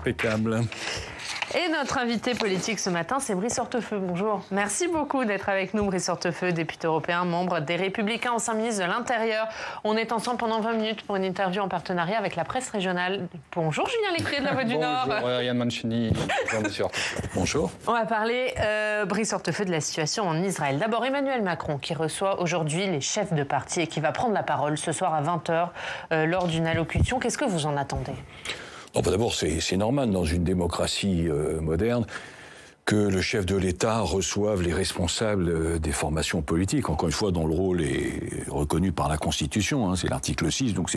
Impeccable. Et notre invité politique ce matin, c'est Brice Hortefeux. Bonjour. Merci beaucoup d'être avec nous, Brice Hortefeux, député européen, membre des Républicains, ancien ministre de l'Intérieur. On est ensemble pendant 20 minutes pour une interview en partenariat avec la presse régionale. Bonjour Julien Lécuyer de La Voix du Nord. Bonjour Yann Mancini. Bonjour Monsieur Hortefeux. Bonjour. On va parler, Brice Hortefeux, de la situation en Israël. D'abord Emmanuel Macron qui reçoit aujourd'hui les chefs de parti et qui va prendre la parole ce soir à 20h lors d'une allocution. Qu'est-ce que vous en attendez ? D'abord, c'est normal dans une démocratie moderne que le chef de l'État reçoive les responsables des formations politiques, encore une fois dont le rôle est reconnu par la Constitution, hein, c'est l'article 6, donc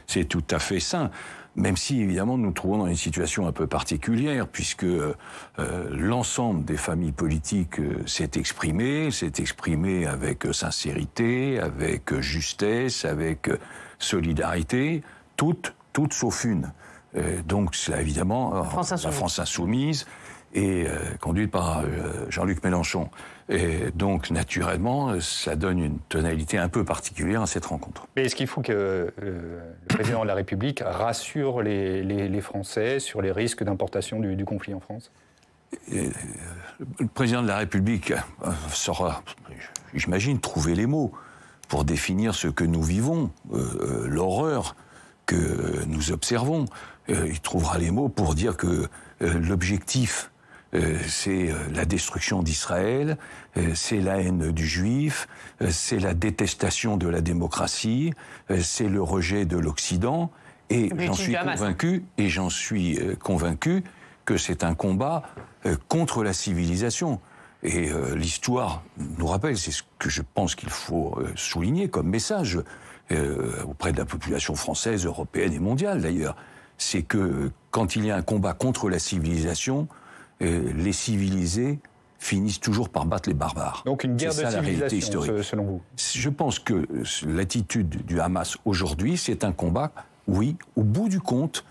c'est tout à fait sain. Même si, évidemment, nous nous trouvons dans une situation un peu particulière, puisque l'ensemble des familles politiques s'est exprimé avec sincérité, avec justesse, avec solidarité, toutes sauf une. Donc, c'est évidemment la France Insoumise et conduite par Jean-Luc Mélenchon. Et donc, naturellement, ça donne une tonalité un peu particulière à cette rencontre. Mais est-ce qu'il faut que le président de la République rassure les Français sur les risques d'importation du conflit en France ? Le président de la République saura, j'imagine, trouver les mots pour définir ce que nous vivons, l'horreur que nous observons. Il trouvera les mots pour dire que l'objectif, c'est la destruction d'Israël, c'est la haine du juif, c'est la détestation de la démocratie, c'est le rejet de l'Occident. Et j'en suis convaincu que c'est un combat contre la civilisation. Et l'histoire nous rappelle, c'est ce que je pense qu'il faut souligner comme message auprès de la population française, européenne et mondiale d'ailleurs, c'est que quand il y a un combat contre la civilisation, les civilisés finissent toujours par battre les barbares. Donc une guerre de civilisation, selon vous ? Je pense que l'attitude du Hamas aujourd'hui, c'est un combat, oui, au bout du compte,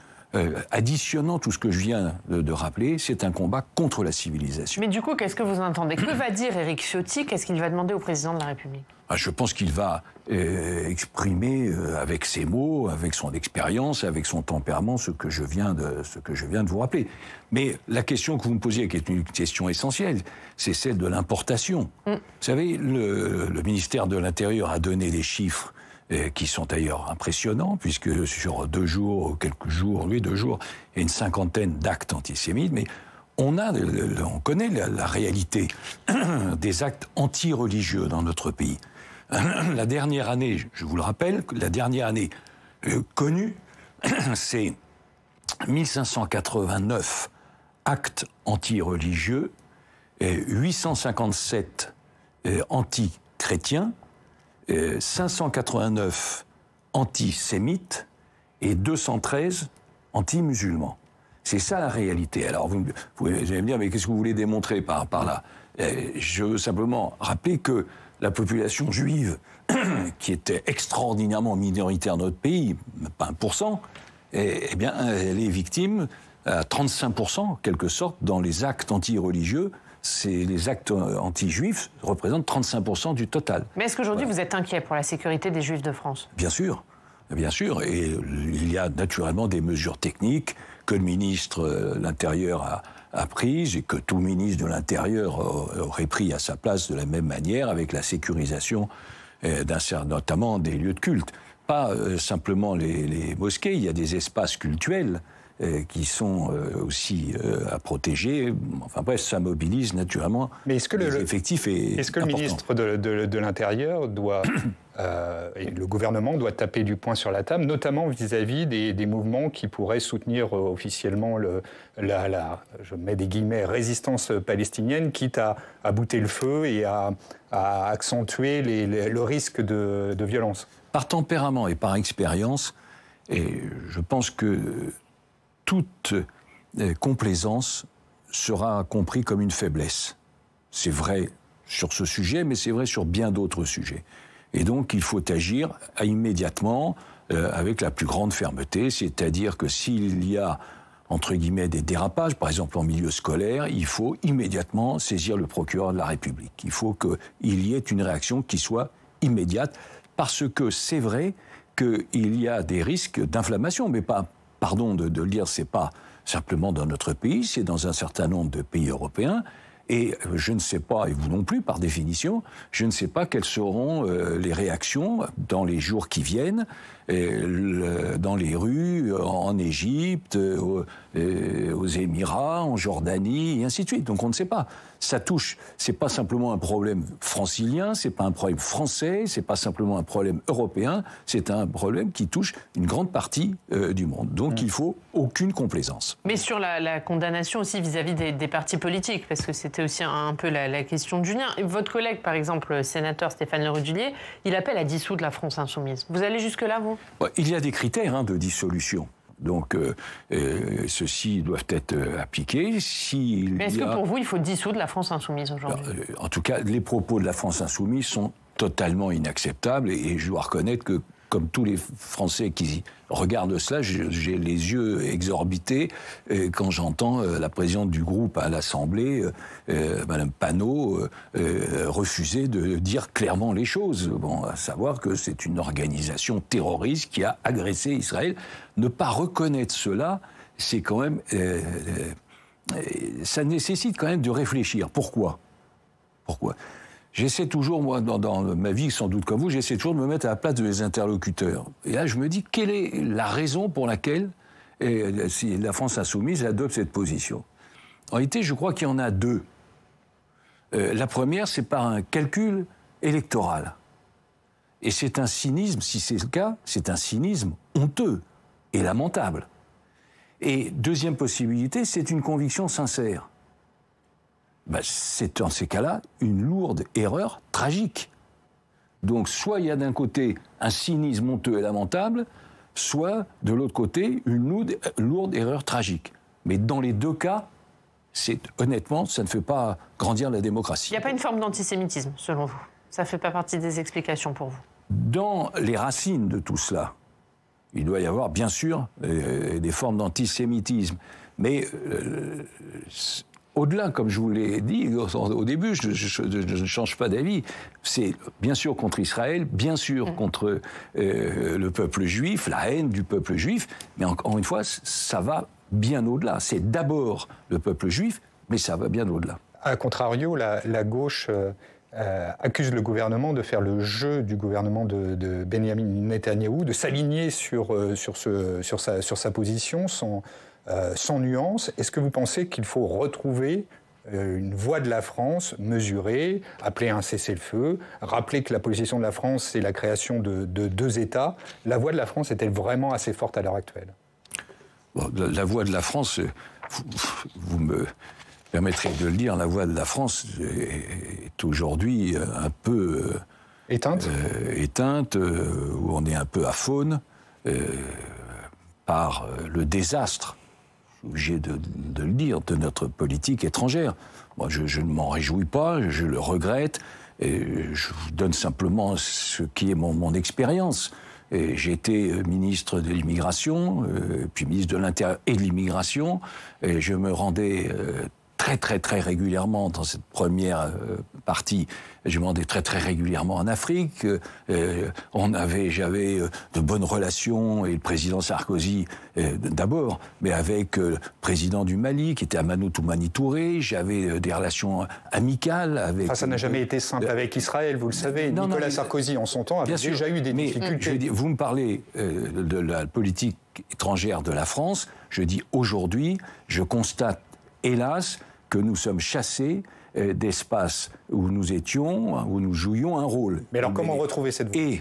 additionnant tout ce que je viens de rappeler, c'est un combat contre la civilisation. Mais du coup, qu'est-ce que vous entendez ? Que va dire Éric Ciotti ? Qu'est-ce qu'il va demander au président de la République ? Je pense qu'il va exprimer avec ses mots, avec son expérience, avec son tempérament, ce que je viens de vous rappeler. Mais la question que vous me posiez, qui est une question essentielle, c'est celle de l'importation. Vous savez, le ministère de l'Intérieur a donné des chiffres qui sont d'ailleurs impressionnants, puisque sur 2 jours, quelques jours, 2 jours, il y a une cinquantaine d'actes antisémites, mais on connaît la réalité des actes anti-religieux dans notre pays. La dernière année, je vous le rappelle, la dernière année connue, c'est 1589 actes anti-religieux, 857 anti-chrétiens, 589 antisémites et 213 anti-musulmans. C'est ça la réalité. Alors vous allez me dire, mais qu'est-ce que vous voulez démontrer par là ? Je veux simplement rappeler que la population juive, qui était extraordinairement minoritaire dans notre pays, pas 1%, eh bien, elle est victime à 35%, en quelque sorte, dans les actes anti-religieux. Les actes anti-juifs représentent 35% du total. Mais est-ce qu'aujourd'hui vous êtes inquiet pour la sécurité des Juifs de France ? Bien sûr. Et il y a naturellement des mesures techniques que le ministre de l'Intérieur a prises et que tout ministre de l'Intérieur aurait pris à sa place de la même manière avec la sécurisation notamment des lieux de culte. Pas simplement les mosquées, il y a des espaces cultuels qui sont aussi à protéger. Enfin bref, ça mobilise naturellement les effectifs. Est-ce que le ministre de l'Intérieur doit, et le gouvernement doit taper du poing sur la table, notamment vis-à-vis des mouvements qui pourraient soutenir officiellement je mets des guillemets, résistance palestinienne, quitte à bouter le feu et à accentuer le risque de violence ? Par tempérament et par expérience, et je pense que toute complaisance sera comprise comme une faiblesse. C'est vrai sur ce sujet, mais c'est vrai sur bien d'autres sujets. Et donc, il faut agir immédiatement avec la plus grande fermeté, c'est-à-dire que s'il y a, entre guillemets, des dérapages, par exemple en milieu scolaire, il faut immédiatement saisir le procureur de la République. Il faut qu'il y ait une réaction qui soit immédiate, parce que c'est vrai qu'il y a des risques d'inflammation, mais pas, pardon de le dire, c'est pas simplement dans notre pays, c'est dans un certain nombre de pays européens. Et je ne sais pas, et vous non plus par définition, je ne sais pas quelles seront les réactions dans les jours qui viennent, dans les rues, en Égypte, aux Émirats, en Jordanie, et ainsi de suite. Donc on ne sait pas. Ça touche, c'est pas simplement un problème francilien, c'est pas un problème français, c'est pas simplement un problème européen, c'est un problème qui touche une grande partie du monde. Donc il faut aucune complaisance. Mais sur la condamnation aussi vis-à-vis des partis politiques, parce que c'était aussi un peu la question du lien. Et votre collègue, par exemple, le sénateur Stéphane Le Rudulier, il appelle à dissoudre la France insoumise. Vous allez jusque-là, vous ? Il y a des critères de dissolution. Donc, ceux-ci doivent être appliqués. Mais est-ce que pour vous, il faut dissoudre la France insoumise aujourd'hui ? En tout cas, les propos de la France insoumise sont totalement inacceptables et je dois reconnaître que, comme tous les Français qui regardent cela, j'ai les yeux exorbités quand j'entends la présidente du groupe à l'Assemblée, Madame Panot, refuser de dire clairement les choses. Bon, à savoir que c'est une organisation terroriste qui a agressé Israël. Ne pas reconnaître cela, c'est quand même... ça nécessite quand même de réfléchir. Pourquoi ? J'essaie toujours, moi, dans ma vie, sans doute comme vous, j'essaie toujours de me mettre à la place de mes interlocuteurs. Et là, je me dis, quelle est la raison pour laquelle si la France insoumise adopte cette position ? En réalité, je crois qu'il y en a deux. La première, c'est par un calcul électoral. Et c'est un cynisme, si c'est le cas, c'est un cynisme honteux et lamentable. Et deuxième possibilité, c'est une conviction sincère. C'est dans ces cas-là une lourde erreur tragique. Donc soit il y a d'un côté un cynisme honteux et lamentable, soit de l'autre côté une lourde erreur tragique. Mais dans les deux cas, honnêtement, ça ne fait pas grandir la démocratie. Il n'y a pas une forme d'antisémitisme, selon vous ? Ça ne fait pas partie des explications pour vous ? Dans les racines de tout cela, il doit y avoir bien sûr des formes d'antisémitisme. Mais... au-delà, comme je vous l'ai dit au début, je ne change pas d'avis. C'est bien sûr contre Israël, bien sûr contre le peuple juif, la haine du peuple juif, mais encore une fois, ça va bien au-delà. C'est d'abord le peuple juif, mais ça va bien au-delà. A contrario, la gauche accuse le gouvernement de faire le jeu du gouvernement de Benyamin Netanyahou, de s'aligner sur sa position sans nuance. Est-ce que vous pensez qu'il faut retrouver une voix de la France mesurée, appeler un cessez-le-feu, rappeler que la position de la France, c'est la création de deux États ? La voix de la France est-elle vraiment assez forte à l'heure actuelle ? La voix de la France, vous me permettrez de le dire, la voix de la France est aujourd'hui un peu... éteinte, où on est un peu aphone par le désastre, obligé de le dire, de notre politique étrangère. Moi, je ne m'en réjouis pas, je le regrette, et je vous donne simplement ce qui est mon expérience. J'ai été ministre de l'immigration, puis ministre de l'Intérieur et de l'immigration, et je me rendais très régulièrement dans cette première partie. Je me rendais très régulièrement en Afrique. J'avais de bonnes relations, et le président Sarkozy d'abord, mais avec le président du Mali, qui était Amadou Toumani Touré. J'avais des relations amicales avec... ça n'a jamais été simple avec Israël, vous le savez. Nicolas Sarkozy, en son temps, avait déjà eu des difficultés. Vous me parlez de la politique étrangère de la France. Je dis aujourd'hui, je constate, hélas, que nous sommes chassés d'espaces où nous étions, où nous jouions un rôle. Mais alors comment retrouver cette voie ?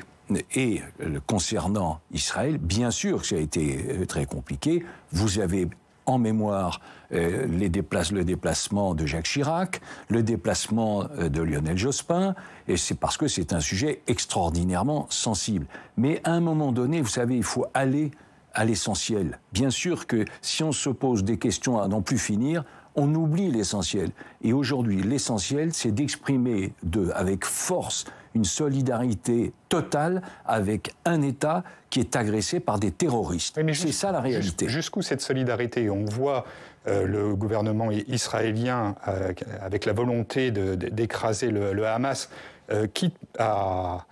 Et concernant Israël, bien sûr que ça a été très compliqué. Vous avez en mémoire le déplacement de Jacques Chirac, le déplacement de Lionel Jospin, et c'est parce que c'est un sujet extraordinairement sensible. Mais à un moment donné, vous savez, il faut aller à l'essentiel. Bien sûr que si on se pose des questions à n'en plus finir, on oublie l'essentiel. Et aujourd'hui, l'essentiel, c'est d'exprimer avec force une solidarité totale avec un État qui est agressé par des terroristes. Oui, c'est ça la réalité. Jusqu'où cette solidarité ? On voit le gouvernement israélien avec la volonté d'écraser le Hamas, quitte à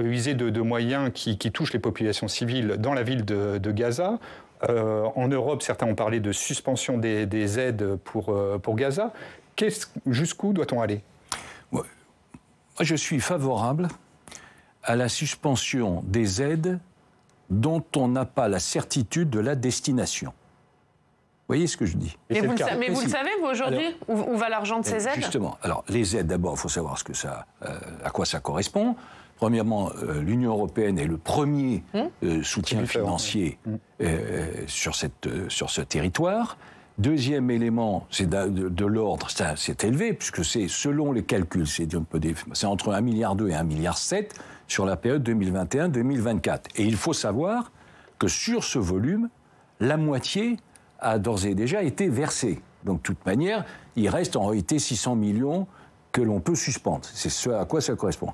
user de moyens qui touchent les populations civiles dans la ville de Gaza. En Europe, certains ont parlé de suspension des aides pour Gaza. Jusqu'où doit-on aller ? Moi, je suis favorable à la suspension des aides dont on n'a pas la certitude de la destination. Vous voyez ce que je dis ? Mais vous le savez, vous, aujourd'hui, où va l'argent de ces aides ? Justement. Alors, les aides, d'abord, il faut savoir à quoi ça correspond. Premièrement, l'Union européenne est le premier soutien financier sur ce territoire. Deuxième élément, c'est de l'ordre, c'est élevé, puisque c'est selon les calculs, c'est entre 1,2 milliard et 1,7 milliard sur la période 2021-2024. Et il faut savoir que sur ce volume, la moitié a d'ores et déjà été versée. Donc, de toute manière, il reste en réalité 600 millions que l'on peut suspendre. C'est ce à quoi ça correspond.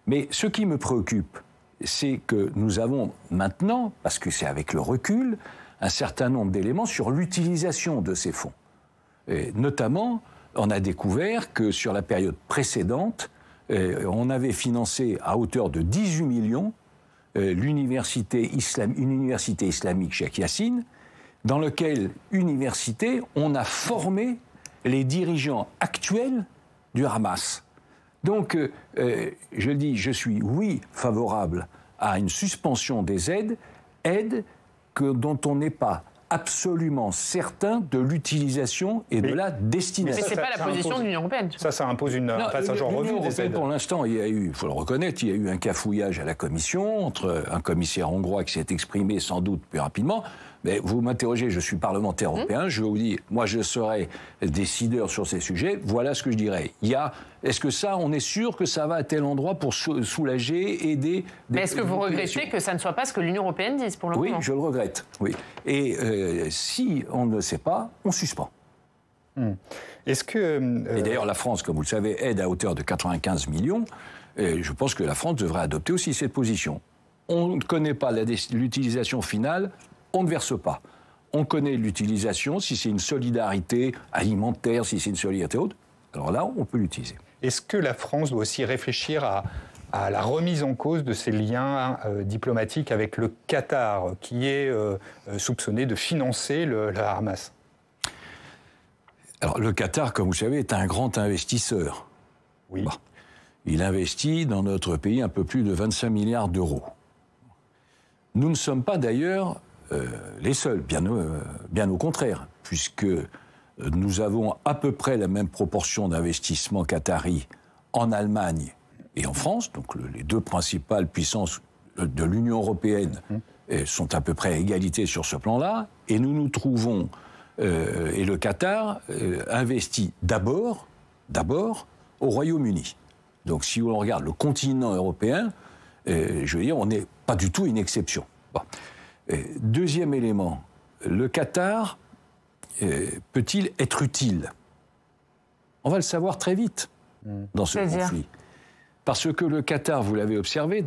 Mais ce qui me préoccupe, c'est que nous avons maintenant, parce que c'est avec le recul, un certain nombre d'éléments sur l'utilisation de ces fonds. Et notamment, on a découvert que sur la période précédente, on avait financé à hauteur de 18 millions une université islamique Cheikh Yassine, dans laquelle on a formé les dirigeants actuels du Hamas. Donc, je dis, je suis, favorable à une suspension des aides dont on n'est pas absolument certain de l'utilisation et de la destination. Mais ce n'est pas la position de l'Union européenne. Ça impose un passage en revue des aides. Pour l'instant, il faut le reconnaître, il y a eu un cafouillage à la Commission entre un commissaire hongrois qui s'est exprimé sans doute plus rapidement. Mais vous m'interrogez, je suis parlementaire européen, je vous dis, moi je serai décideur sur ces sujets, voilà ce que je dirais. Est-ce que on est sûr que ça va à tel endroit pour soulager, aider... Mais est-ce que vous regrettez que ça ne soit pas ce que l'Union européenne dise pour le moment ? Oui, je le regrette, oui. Et si on ne sait pas, on suspend. Est-ce que... Et d'ailleurs, la France, comme vous le savez, aide à hauteur de 95 millions. Et je pense que la France devrait adopter aussi cette position. On ne connaît pas l'utilisation finale, on ne verse pas. On connaît l'utilisation, si c'est une solidarité alimentaire, si c'est une solidarité autre, alors là, on peut l'utiliser. Est-ce que la France doit aussi réfléchir à la remise en cause de ses liens diplomatiques avec le Qatar, qui est soupçonné de financer le Hamas ? Alors, le Qatar, comme vous savez, est un grand investisseur. Oui. Bon. Il investit dans notre pays un peu plus de 25 milliards d'euros. Nous ne sommes pas d'ailleurs les seuls, bien au contraire, puisque nous avons à peu près la même proportion d'investissement qatari en Allemagne et en France, donc les deux principales puissances de l'Union européenne sont à peu près à égalité sur ce plan-là, et nous nous trouvons, et le Qatar investit d'abord au Royaume-Uni. Donc si on regarde le continent européen, je veux dire, on n'est pas du tout une exception. Bon. Deuxième élément, le Qatar peut-il être utile ? On va le savoir très vite dans ce conflit. Parce que le Qatar, vous l'avez observé,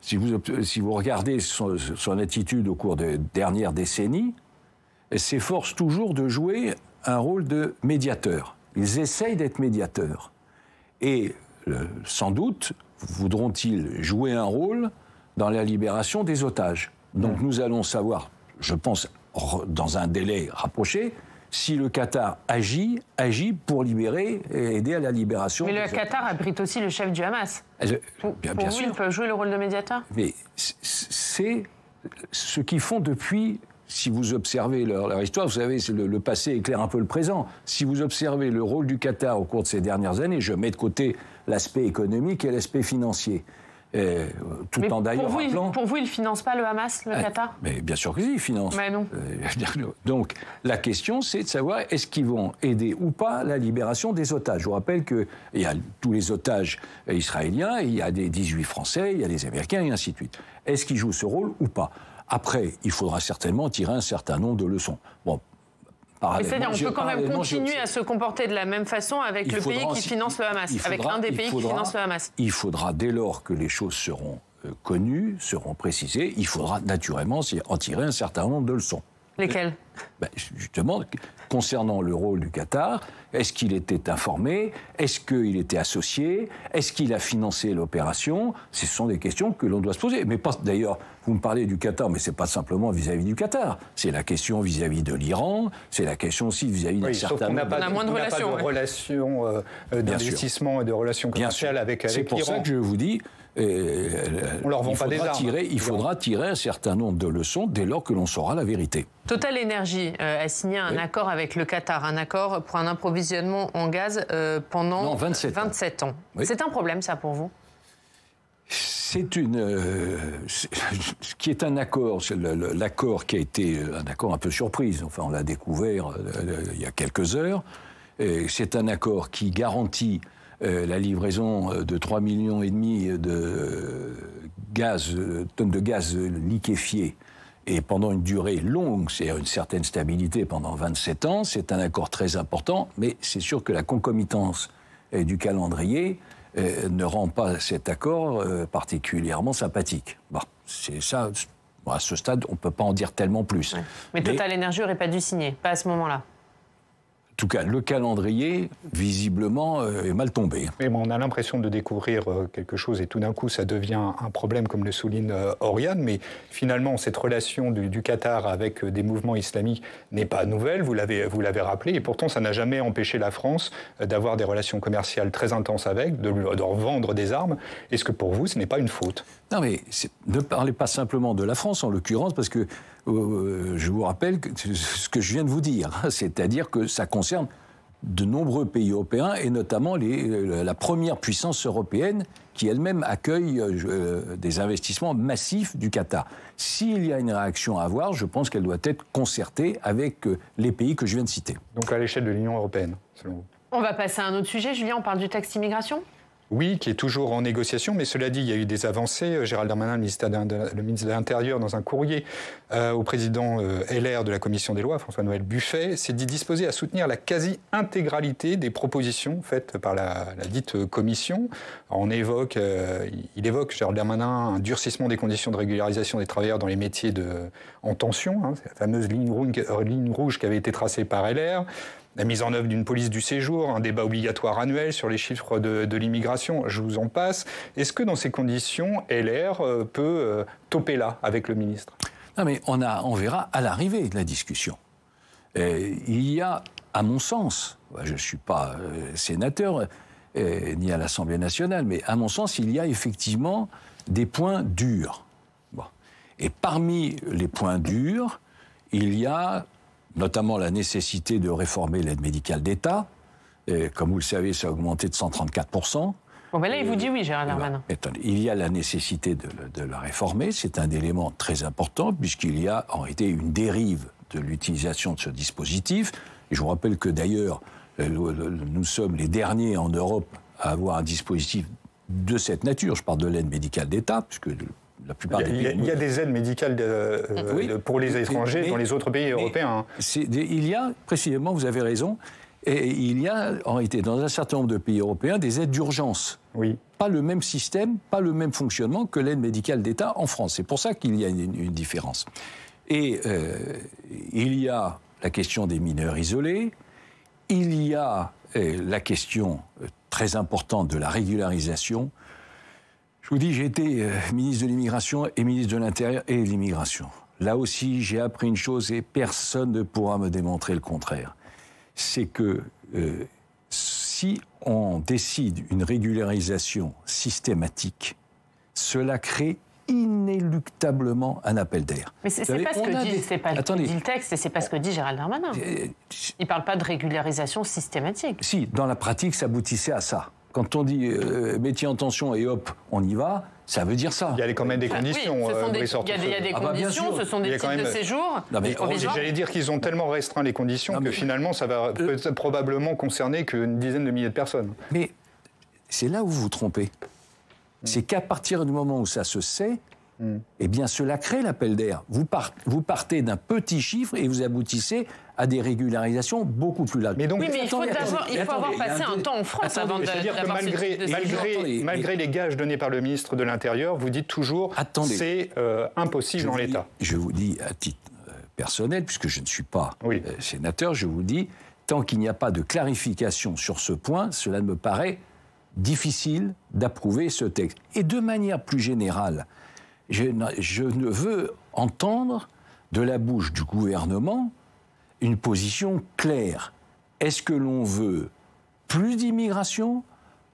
si vous regardez son attitude au cours des dernières décennies, s'efforce toujours de jouer un rôle de médiateur. Ils essayent d'être médiateurs. Et sans doute voudront-ils jouer un rôle dans la libération des otages. Donc nous allons savoir, je pense, dans un délai rapproché, si le Qatar agit pour libérer et aider à la libération. Mais le Qatar abrite aussi le chef du Hamas. Bien vous, sûr. Il peut jouer le rôle de médiateur ? Mais c'est ce qu'ils font depuis... Si vous observez leur histoire, vous savez, le passé éclaire un peu le présent. Si vous observez le rôle du Qatar au cours de ces dernières années, je mets de côté l'aspect économique et l'aspect financier. Tout en d'ailleurs rappelant... Pour vous, il ne finance pas le Hamas, le Qatar ? Mais bien sûr que si, il finance. Mais non. Donc, la question, c'est de savoir est-ce qu'ils vont aider ou pas la libération des otages. Je vous rappelle qu'il y a tous les otages israéliens, il y a des 18 Français, il y a des Américains, et ainsi de suite. Est-ce qu'ils jouent ce rôle ou pas ? Après, il faudra certainement tirer un certain nombre de leçons. Bon, c'est-à-dire, on peut quand même continuer à se comporter de la même façon avec le pays qui finance le Hamas, avec un des pays qui finance le Hamas. Il faudra, dès lors que les choses seront connues, seront précisées, il faudra naturellement en tirer un certain nombre de leçons. Lesquelles ? Justement, concernant le rôle du Qatar, est-ce qu'il était informé? Est-ce qu'il était associé? Est-ce qu'il a financé l'opération? Ce sont des questions que l'on doit se poser. Mais pas, d'ailleurs, vous me parlez du Qatar, mais ce n'est pas simplement vis-à-vis du Qatar. C'est la question vis-à-vis de l'Iran, c'est la question aussi vis-à-vis de certains... On n'a pas de relations d'investissement et de relations commerciales avec l'Iran. C'est pour ça que je vous dis... on leur vend pas des armes. Il faudra tirer un certain nombre de leçons dès lors que l'on saura la vérité. Total Energy a signé un accord avec le Qatar, un accord pour un approvisionnement en gaz pendant 27 ans. Oui. C'est un problème, ça, pour vous? Ce qui est un accord, c'est l'accord qui a été un accord un peu surprise. Enfin, on l'a découvert il y a quelques heures. C'est un accord qui garantit la livraison de 3,5 millions de tonnes de gaz liquéfié et pendant une durée longue, c'est-à-dire une certaine stabilité pendant 27 ans. C'est un accord très important, mais c'est sûr que la concomitance du calendrier ne rend pas cet accord particulièrement sympathique. Bon, c'est ça. Bon, à ce stade, on ne peut pas en dire tellement plus. Ouais. Mais Total Energy n'aurait pas dû signer, pas à ce moment-là. En tout cas, le calendrier, visiblement, est mal tombé. Mais bon, on a l'impression de découvrir quelque chose et tout d'un coup, ça devient un problème, comme le souligne Oriane. Mais finalement, cette relation du Qatar avec des mouvements islamiques n'est pas nouvelle, vous l'avez rappelé. Et pourtant, ça n'a jamais empêché la France d'avoir des relations commerciales très intenses avec, de leur vendre des armes. Est-ce que pour vous, ce n'est pas une faute? Non, mais ne parlez pas simplement de la France, en l'occurrence, parce que je vous rappelle ce que je viens de vous dire. C'est-à-dire que ça concerne de nombreux pays européens, et notamment la première puissance européenne qui elle-même accueille des investissements massifs du Qatar. S'il y a une réaction à avoir, je pense qu'elle doit être concertée avec les pays que je viens de citer. Donc à l'échelle de l'Union européenne, selon vous? On va passer à un autre sujet. Julien, on parle du texte immigration ? Oui, qui est toujours en négociation, mais cela dit, il y a eu des avancées. Gérald Darmanin, le ministre de l'Intérieur, dans un courrier au président LR de la Commission des lois, François-Noël Buffet, s'est dit disposé à soutenir la quasi-intégralité des propositions faites par la dite commission. Il évoque, Gérald Darmanin, un durcissement des conditions de régularisation des travailleurs dans les métiers en tension, c'est la fameuse ligne rouge qui avait été tracée par LR. La mise en œuvre d'une police du séjour, un débat obligatoire annuel sur les chiffres de l'immigration, je vous en passe. Est-ce que dans ces conditions, LR peut toper là avec le ministre? Non, mais on verra à l'arrivée de la discussion. Il y a, à mon sens, je ne suis pas sénateur ni à l'Assemblée nationale, mais à mon sens, il y a effectivement des points durs. Bon. Et parmi les points durs, il y a notamment la nécessité de réformer l'aide médicale d'État. Comme vous le savez, ça a augmenté de 134%. Bon, ben là, il vous dit oui, Gérald Darmanin. Il y a la nécessité de la réformer. C'est un élément très important, puisqu'il y a en réalité une dérive de l'utilisation de ce dispositif. Et je vous rappelle que d'ailleurs, nous sommes les derniers en Europe à avoir un dispositif de cette nature. Je parle de l'aide médicale d'État, puisque la plupart des pays... Il y a des aides médicales pour les étrangers dans les autres pays européens. Il y a, précisément, vous avez raison, et il y a, en réalité, dans un certain nombre de pays européens, des aides d'urgence. Oui. Pas le même système, pas le même fonctionnement que l'aide médicale d'État en France. C'est pour ça qu'il y a une différence. Et il y a la question des mineurs isolés, il y a la question très importante de la régularisation. Je vous dis, j'ai été ministre de l'Immigration et ministre de l'Intérieur et de l'Immigration. Là aussi, j'ai appris une chose et personne ne pourra me démontrer le contraire. C'est que si on décide une régularisation systématique, cela crée inéluctablement un appel d'air. Mais c'est pas ce que dit le texte et c'est pas ce que dit Gérald Darmanin. Il ne parle pas de régularisation systématique. Si, dans la pratique, ça aboutissait à ça. Quand on dit métier en tension et hop, on y va, ça veut dire ça. Il y a quand même des conditions. Il y a des conditions, ce sont des titres de séjour. J'allais dire qu'ils ont tellement restreint les conditions que finalement, ça va probablement concerner qu'une dizaine de milliers de personnes. Mais c'est là où vous vous trompez. C'est qu'à partir du moment où ça se sait, eh bien cela crée l'appel d'air. Vous partez d'un petit chiffre et vous aboutissez à des régularisations beaucoup plus larges. Mais il faut avoir passé un temps en France avant d'avoir malgré les gages donnés par le ministre de l'Intérieur, vous dites toujours c'est impossible en l'état. Je vous dis à titre personnel, puisque je ne suis pas sénateur, je vous dis, tant qu'il n'y a pas de clarification sur ce point, cela me paraît difficile d'approuver ce texte. Et de manière plus générale, je ne veux entendre de la bouche du gouvernement une position claire. Est-ce que l'on veut plus d'immigration,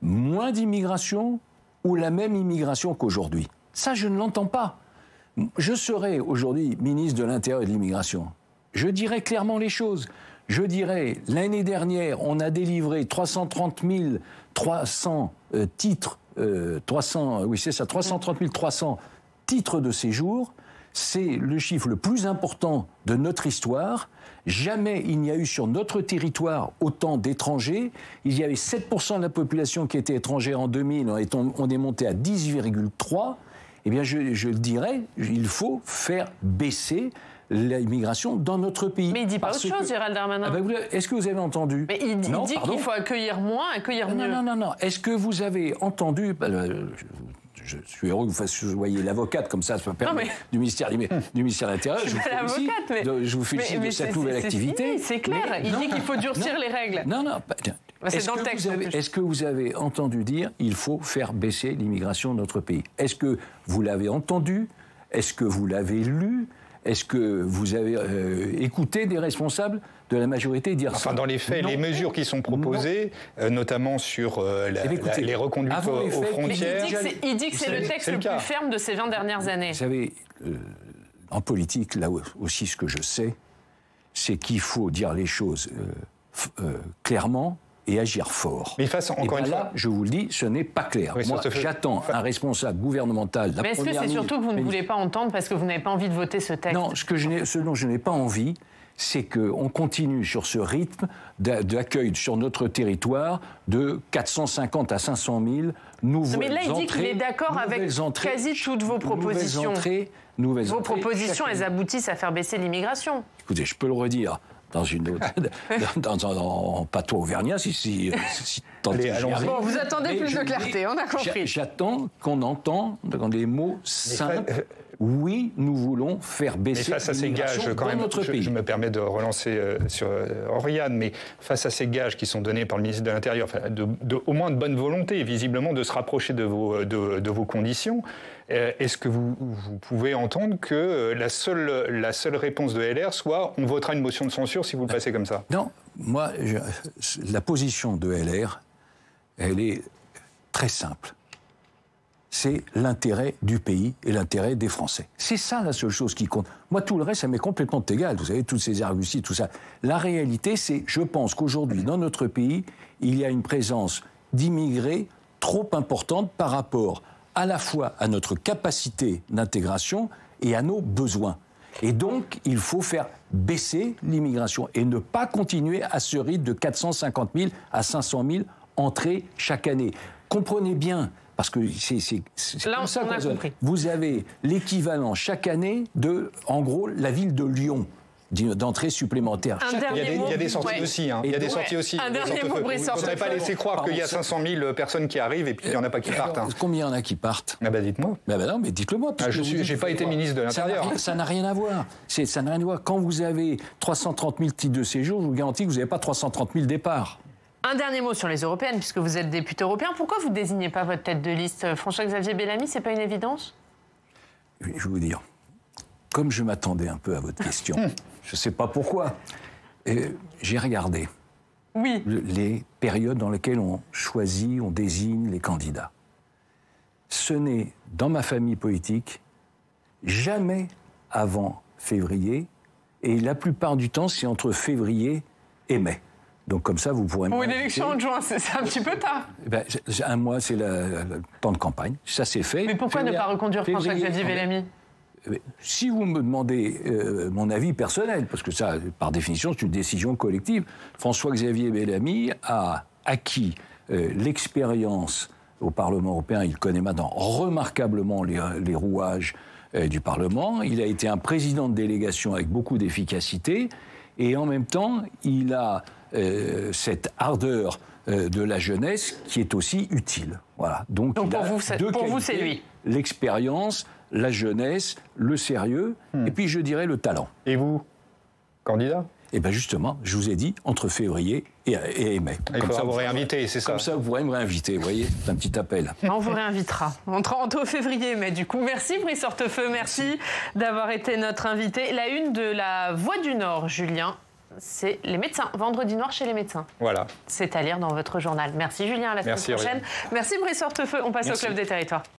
moins d'immigration ou la même immigration qu'aujourd'hui? Ça, je ne l'entends pas. Je serais aujourd'hui ministre de l'Intérieur et de l'Immigration. Je dirais clairement les choses. Je dirais, l'année dernière, on a délivré 330 300 titres, 330 300 titres de séjour. C'est le chiffre le plus important de notre histoire. Jamais il n'y a eu sur notre territoire autant d'étrangers. Il y avait 7% de la population qui était étrangère en 2000. On est monté à 10,3%. Eh bien, je le dirais, il faut faire baisser l'immigration dans notre pays. Mais il ne dit pas autre chose, Gérald Darmanin. Est-ce que vous avez entendu? Mais il dit qu'il faut accueillir moins, accueillir mieux. Non. Est-ce que vous avez entendu... Je suis heureux que vous soyez l'avocate, comme ça me permet du ministère de l'Intérieur. Je vous félicite de cette nouvelle activité. C'est clair, il dit qu'il faut durcir les règles. Non. C'est dans le texte. Est-ce que vous avez entendu dire qu'il faut faire baisser l'immigration de notre pays? Est-ce que vous l'avez entendu? Est-ce que vous l'avez lu? Est-ce que vous avez écouté des responsables de la majorité dire ça? Dans les faits, les mesures qui sont proposées, notamment sur les reconduites aux frontières... Il dit que c'est le texte le plus ferme de ces 20 dernières années. Vous savez, en politique, là aussi, ce que je sais, c'est qu'il faut dire les choses clairement et agir fort. Mais encore une fois, je vous le dis, ce n'est pas clair. Moi, j'attends un responsable gouvernemental. Mais est-ce que c'est surtout que vous ne voulez pas entendre parce que vous n'avez pas envie de voter ce texte? Non, ce dont je n'ai pas envie, c'est qu'on continue sur ce rythme d'accueil sur notre territoire de 450 à 500 000 nouveaux entrées. Mais là, il dit qu'il est d'accord avec quasi toutes vos propositions. Vos propositions, elles aboutissent à faire baisser l'immigration. Écoutez, je peux le redire. Dans une autre, en patois auvergnat, si bon, vous attendez plus de clarté, on a compris. J'attends qu'on entende les mots simples. Oui, nous voulons faire baisser l'immigration dans notre pays. Je me permets de relancer sur Oriane, mais face à ces gages qui sont donnés par le ministre de l'Intérieur, au moins de bonne volonté, visiblement, de se rapprocher de vos conditions, est-ce que vous pouvez entendre que la seule réponse de LR soit « on votera une motion de censure si vous le passez comme ça » Non, moi, la position de LR, elle est très simple. C'est l'intérêt du pays et l'intérêt des Français. C'est ça la seule chose qui compte. Moi, tout le reste, ça m'est complètement égal. Vous savez, toutes ces arguties, tout ça. La réalité, c'est, je pense qu'aujourd'hui, dans notre pays, il y a une présence d'immigrés trop importante par rapport à la fois à notre capacité d'intégration et à nos besoins. Et donc, il faut faire baisser l'immigration et ne pas continuer à ce rythme de 450 000 à 500 000 entrées chaque année. Comprenez bien, parce que c'est comme ça qu'on a compris. Vous avez l'équivalent chaque année de, en gros, la ville de Lyon. D'entrées supplémentaires. Il y a des sorties aussi. Il y a des sorties aussi. Un dernier mot, Brice Hortefeux. Vous n'avez pas laissé croire qu'il y a 500 000 personnes qui arrivent et puis il n'y en a pas qui partent. Combien il y en a qui partent? Dites-moi. Non, mais dites-le moi. Je n'ai pas été ministre de l'Intérieur. Ça n'a rien à voir. Ça n'a rien à voir. Quand vous avez 330 000 titres de séjour, je vous garantis que vous n'avez pas 330 000 départs. Un dernier mot sur les européennes, puisque vous êtes député européen. Pourquoi vous ne désignez pas votre tête de liste? François-Xavier Bellamy, c'est pas une évidence? Je vais vous dire, comme je m'attendais un peu à votre question, je ne sais pas pourquoi, j'ai regardé les périodes dans lesquelles on choisit, on désigne les candidats. Ce n'est, dans ma famille politique, jamais avant février, et la plupart du temps, c'est entre février et mai. Donc comme ça, vous pourrez... Pour une élection en juin, c'est un petit peu tard. Un mois, c'est le temps de campagne. Ça, c'est fait. Mais pourquoi ne pas reconduire François-Xavier Bellamy? Si vous me demandez mon avis personnel, parce que ça, par définition, c'est une décision collective, François-Xavier Bellamy a acquis l'expérience au Parlement européen. Il connaît maintenant remarquablement les rouages du Parlement. Il a été un président de délégation avec beaucoup d'efficacité. Et en même temps, il a cette ardeur de la jeunesse qui est aussi utile. Voilà. Donc pour vous, c'est lui. L'expérience, la jeunesse, le sérieux, et puis je dirais le talent. Et vous, candidat. Et bien justement, je vous ai dit entre février et mai. Il faudra vous réinviter, c'est ça. Comme ça, vous pourrez me réinviter, vous voyez, c'est un petit appel. On vous réinvitera entre février et mai, du coup. Merci Brice Hortefeux, merci d'avoir été notre invité. La une de la Voix du Nord, Julien, c'est les médecins. Vendredi noir chez les médecins. Voilà. C'est à lire dans votre journal. Merci Julien, à la semaine prochaine. Merci Brice Hortefeux, on passe au Club des Territoires.